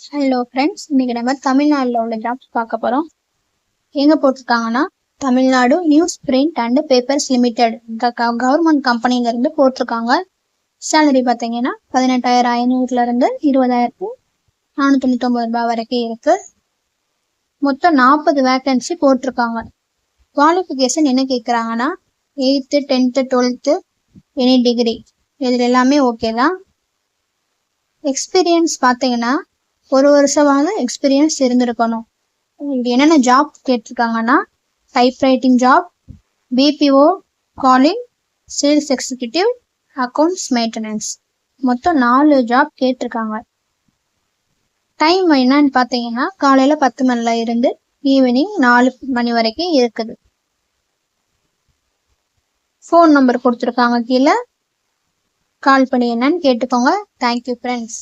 Hello friends, இன்னைக்கு நம்ம தமிழ்நாட்டில் உள்ள ஜாப்ஸ் பார்க்க போகிறோம். எங்கே போட்டிருக்காங்கன்னா, Tamil Nadu news print and papers limited government கம்பெனிலேருந்து போட்டிருக்காங்க. சேலரி பார்த்தீங்கன்னா 18,500லேருந்து 20,499 ரூபாய் வரைக்கும் இருக்கு. மொத்தம் 40 வேக்கன்சி போட்டிருக்காங்க. குவாலிஃபிகேஷன் என்ன கேட்குறாங்கன்னா 8th 10th 12th any degree இதில் எல்லாமே ஓகே தான். எக்ஸ்பீரியன்ஸ் பார்த்தீங்கன்னா 1 வருஷமாவது எக்ஸ்பீரியன்ஸ் இருந்திருக்கணும். என்னென்ன ஜாப் கேட்டிருக்காங்கன்னா, type writing job, BPO, calling, sales executive, accounts maintenance, மொத்தம் 4 ஜாப் கேட்டிருக்காங்க. டைம் என்னன்னு பார்த்தீங்கன்னா, காலையில் 10 மணில இருந்து ஈவினிங் 4 மணி வரைக்கும் இருக்குது. ஃபோன் நம்பர் கொடுத்துருக்காங்க, கீழே கால் பண்ணி என்னன்னு கேட்டுக்கோங்க. Thank you friends.